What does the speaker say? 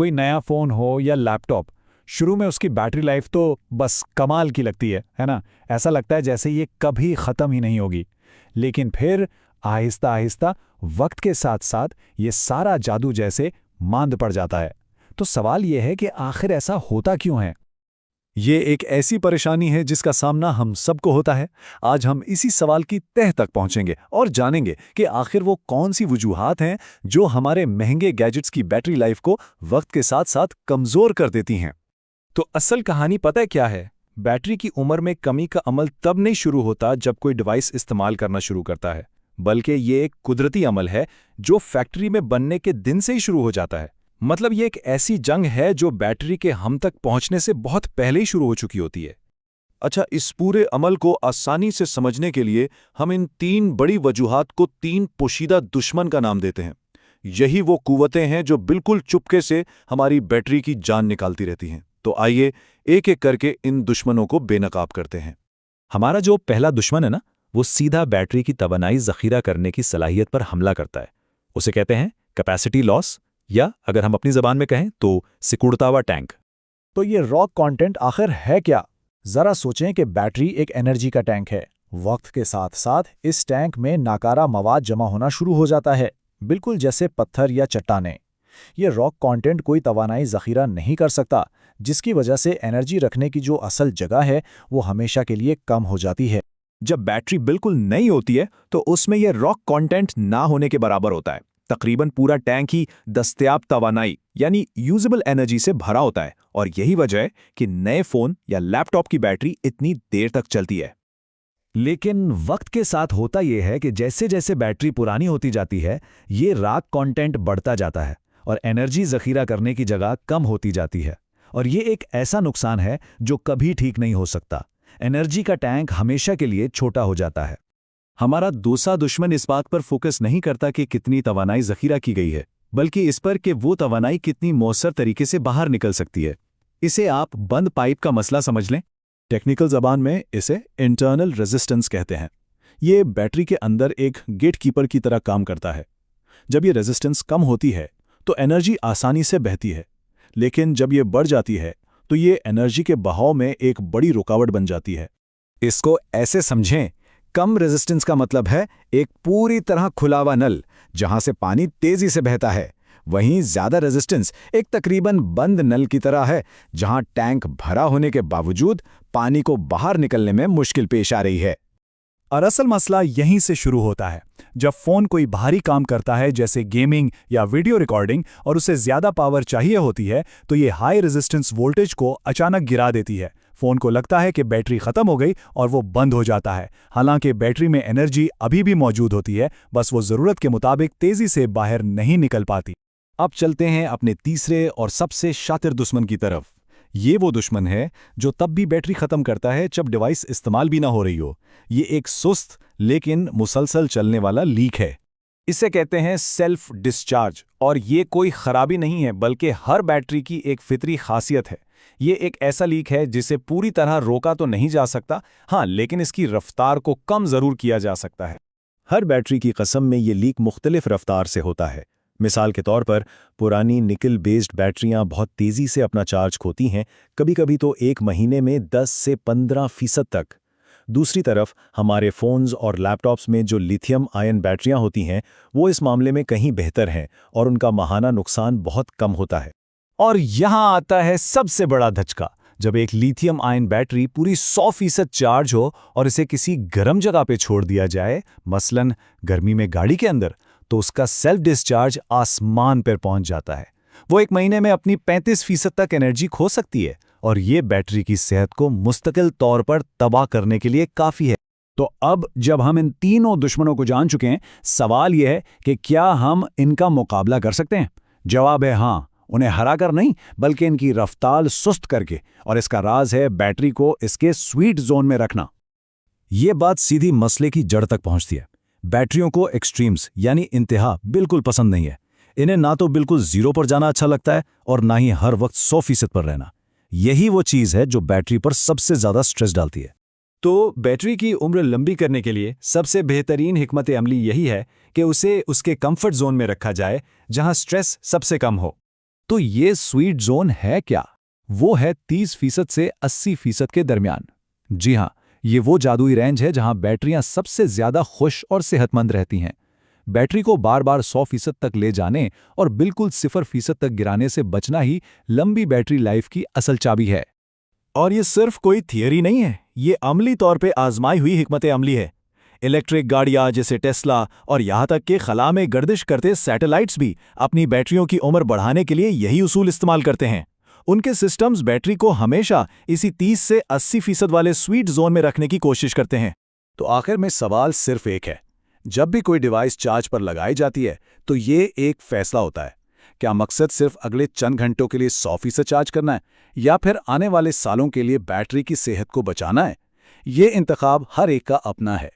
कोई नया फ़ोन हो या लैपटॉप, शुरू में उसकी बैटरी लाइफ तो बस कमाल की लगती है ना? ऐसा लगता है जैसे ये कभी ख़त्म ही नहीं होगी। लेकिन फिर आहिस्ता आहिस्ता वक्त के साथ साथ ये सारा जादू जैसे मांद पड़ जाता है। तो सवाल ये है कि आखिर ऐसा होता क्यों है? ये एक ऐसी परेशानी है जिसका सामना हम सबको होता है। आज हम इसी सवाल की तह तक पहुंचेंगे और जानेंगे कि आखिर वो कौन सी वजूहात हैं जो हमारे महंगे गैजेट्स की बैटरी लाइफ को वक्त के साथ साथ कमज़ोर कर देती हैं। तो असल कहानी पता है क्या है? बैटरी की उम्र में कमी का अमल तब नहीं शुरू होता जब कोई डिवाइस इस्तेमाल करना शुरू करता है, बल्कि ये एक कुदरती अमल है जो फैक्ट्री में बनने के दिन से ही शुरू हो जाता है। मतलब ये एक ऐसी जंग है जो बैटरी के हम तक पहुंचने से बहुत पहले ही शुरू हो चुकी होती है। अच्छा, इस पूरे अमल को आसानी से समझने के लिए हम इन 3 बड़ी वजूहात को 3 पोशीदा दुश्मन का नाम देते हैं। यही वो कुव्वतें हैं जो बिल्कुल चुपके से हमारी बैटरी की जान निकालती रहती हैं। तो आइए एक एक करके इन दुश्मनों को बेनकाब करते हैं। हमारा जो पहला दुश्मन है ना, वो सीधा बैटरी की तवानाई ज़ख़ीरा करने की सलाहियत पर हमला करता है। उसे कहते हैं कैपेसिटी लॉस, या अगर हम अपनी ज़बान में कहें तो सिकुड़ता हुआ टैंक। तो ये रॉक कंटेंट आखिर है क्या? ज़रा सोचें कि बैटरी एक एनर्जी का टैंक है। वक्त के साथ साथ इस टैंक में नाकारा मवाद जमा होना शुरू हो जाता है, बिल्कुल जैसे पत्थर या चट्टानें। ये रॉक कंटेंट कोई तवानाई ज़ख़ीरा नहीं कर सकता, जिसकी वजह से एनर्जी रखने की जो असल जगह है वो हमेशा के लिए कम हो जाती है। जब बैटरी बिल्कुल नई होती है तो उसमें यह रॉक कंटेंट ना होने के बराबर होता है। तकरीबन पूरा टैंक ही दस्तयाब तवानाई यानी यूजेबल एनर्जी से भरा होता है, और यही वजह है कि नए फ़ोन या लैपटॉप की बैटरी इतनी देर तक चलती है। लेकिन वक्त के साथ होता यह है कि जैसे जैसे बैटरी पुरानी होती जाती है, ये रॉक कंटेंट बढ़ता जाता है और एनर्जी ज़ख़ीरा करने की जगह कम होती जाती है। और ये एक ऐसा नुकसान है जो कभी ठीक नहीं हो सकता। एनर्जी का टैंक हमेशा के लिए छोटा हो जाता है। हमारा दूसरा दुश्मन इस बात पर फोकस नहीं करता कि कितनी तवानाई ज़ख़ीरा की गई है, बल्कि इस पर कि वो तवानाई कितनी मौसर तरीके से बाहर निकल सकती है। इसे आप बंद पाइप का मसला समझ लें। टेक्निकल ज़बान में इसे इंटरनल रेजिस्टेंस कहते हैं। ये बैटरी के अंदर एक गेट कीपर की तरह काम करता है। जब ये रेजिस्टेंस कम होती है तो एनर्जी आसानी से बहती है, लेकिन जब ये बढ़ जाती है तो ये एनर्जी के बहाव में एक बड़ी रुकावट बन जाती है। इसको ऐसे समझें, कम रेजिस्टेंस का मतलब है एक पूरी तरह खुला हुआ नल जहां से पानी तेजी से बहता है। वहीं ज्यादा रेजिस्टेंस एक तकरीबन बंद नल की तरह है जहां टैंक भरा होने के बावजूद पानी को बाहर निकलने में मुश्किल पेश आ रही है। और असल मसला यहीं से शुरू होता है। जब फ़ोन कोई भारी काम करता है जैसे गेमिंग या वीडियो रिकॉर्डिंग और उसे ज़्यादा पावर चाहिए होती है, तो ये हाई रेजिस्टेंस वोल्टेज को अचानक गिरा देती है। फ़ोन को लगता है कि बैटरी ख़त्म हो गई और वो बंद हो जाता है। हालांकि बैटरी में एनर्जी अभी भी मौजूद होती है, बस वो ज़रूरत के मुताबिक तेज़ी से बाहर नहीं निकल पाती। अब चलते हैं अपने तीसरे और सबसे शातिर दुश्मन की तरफ। ये वो दुश्मन है जो तब भी बैटरी ख़त्म करता है जब डिवाइस इस्तेमाल भी ना हो रही हो। ये एक सुस्त लेकिन मुसलसल चलने वाला लीक है। इसे कहते हैं सेल्फ डिस्चार्ज, और ये कोई खराबी नहीं है बल्कि हर बैटरी की एक फितरी खासियत है। ये एक ऐसा लीक है जिसे पूरी तरह रोका तो नहीं जा सकता, हाँ, लेकिन इसकी रफ्तार को कम ज़रूर किया जा सकता है। हर बैटरी की कसम में ये लीक मुख्तलिफ रफ्तार से होता है। मिसाल के तौर पर पुरानी निकल बेस्ड बैटरियां बहुत तेज़ी से अपना चार्ज खोती हैं, कभी-कभी तो एक महीने में 10 से 15% तक। दूसरी तरफ हमारे फ़ोन्स और लैपटॉप्स में जो लिथियम आयन बैटरियां होती हैं, वो इस मामले में कहीं बेहतर हैं और उनका माहाना नुकसान बहुत कम होता है। और यहाँ आता है सबसे बड़ा धचका। जब एक लिथियम आयन बैटरी पूरी 100% चार्ज हो और इसे किसी गर्म जगह पे छोड़ दिया जाए, मसलन गर्मी में गाड़ी के अंदर, तो उसका सेल्फ डिस्चार्ज आसमान पर पहुंच जाता है। वो एक महीने में अपनी 35% तक एनर्जी खो सकती है, और ये बैटरी की सेहत को मुस्तकिल तौर पर तबाह करने के लिए काफ़ी है। तो अब जब हम इन तीनों दुश्मनों को जान चुके हैं, सवाल यह है कि क्या हम इनका मुकाबला कर सकते हैं? जवाब है हाँ, उन्हें हराकर नहीं, बल्कि इनकी रफ्तार सुस्त करके। और इसका राज है बैटरी को इसके स्वीट जोन में रखना। ये बात सीधी मसले की जड़ तक पहुंचती है। बैटरियों को एक्सट्रीम्स यानी इंतहा बिल्कुल पसंद नहीं है। इन्हें ना तो बिल्कुल जीरो पर जाना अच्छा लगता है और ना ही हर वक्त 100% पर रहना। यही वो चीज़ है जो बैटरी पर सबसे ज़्यादा स्ट्रेस डालती है। तो बैटरी की उम्र लंबी करने के लिए सबसे बेहतरीन हिकमत अमली यही है कि उसे उसके कंफर्ट जोन में रखा जाए जहां स्ट्रेस सबसे कम हो। तो ये स्वीट जोन है क्या? वो है 30% से 80% के दरमियान। जी हाँ, ये वो जादुई रेंज है जहां बैटरियां सबसे ज्यादा खुश और सेहतमंद रहती हैं। बैटरी को बार बार 100% तक ले जाने और बिल्कुल 0% तक गिराने से बचना ही लंबी बैटरी लाइफ की असल चाबी है। और ये सिर्फ कोई थियरी नहीं है, ये अमली तौर पे आजमाई हुई हिकमत अमली है। इलेक्ट्रिक गाड़ियां जैसे टेस्ला और यहाँ तक कि खला में गर्दिश करते सैटेलाइट्स भी अपनी बैटरियों की उम्र बढ़ाने के लिए यही उसूल इस्तेमाल करते हैं। उनके सिस्टम्स बैटरी को हमेशा इसी 30 से 80% वाले स्वीट जोन में रखने की कोशिश करते हैं। तो आखिर में सवाल सिर्फ एक है, जब भी कोई डिवाइस चार्ज पर लगाई जाती है तो ये एक फैसला होता है, क्या मकसद सिर्फ अगले चंद घंटों के लिए 100% चार्ज करना है या फिर आने वाले सालों के लिए बैटरी की सेहत को बचाना है? ये इंतखाब हर एक का अपना है।